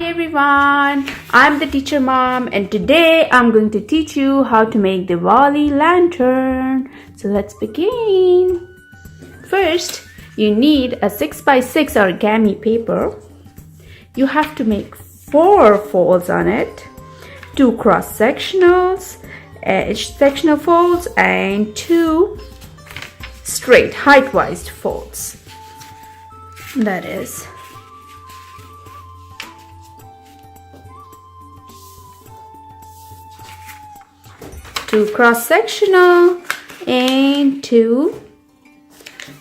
Hey everyone, I'm the teacher mom and today I'm going to teach you how to make Diwali lantern. So let's begin. First, you need a 6x6 origami paper. You have to make 4 folds on it, 2 cross sectionals, edge sectional folds and 2 straight height-wise folds. That is 2 cross-sectional and 2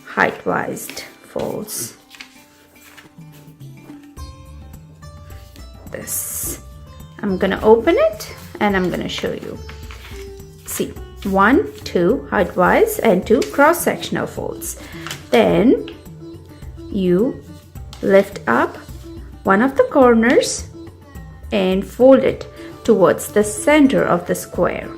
height-wise folds. This. I'm gonna open it and I'm gonna show you. See, 1, 2 height-wise and 2 cross-sectional folds. Then you lift up one of the corners and fold it towards the center of the square.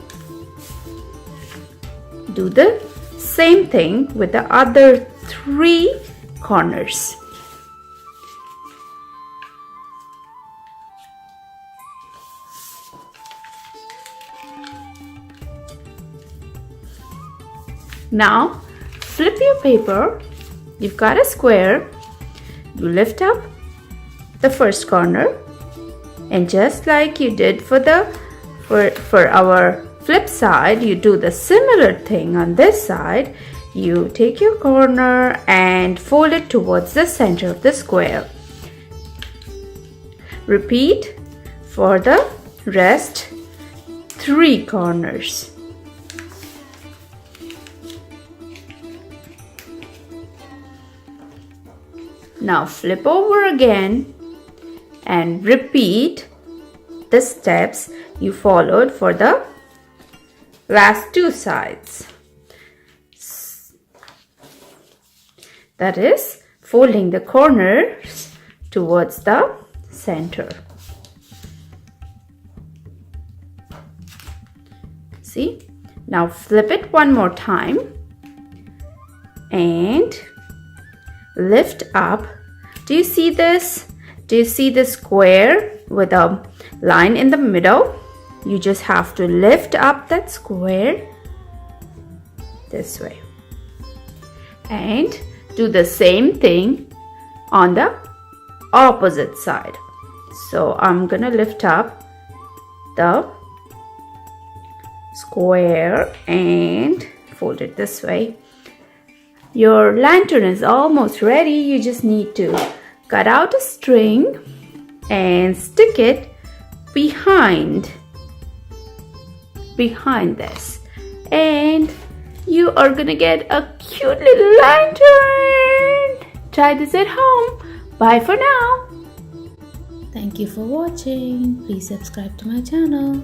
Do the same thing with the other 3 corners. Now flip your paper. You've got a square. You lift up the first corner and just like you did for our flip side, you do the similar thing on this side. You take your corner and fold it towards the center of the square. Repeat for the rest 3 corners. Now flip over again and repeat the steps you followed for the last 2 sides. That is folding the corners towards the center. See? Now flip it one more time and lift up. Do you see this? Do you see the square with a line in the middle? You just have to lift up that square this way and do the same thing on the opposite side. So I'm gonna lift up the square and fold it this way. Your lantern is almost ready. You just need to cut out a string and stick it behind this, and you are gonna get a cute little lantern. Try this at home. Bye for now. Thank you for watching. Please subscribe to my channel.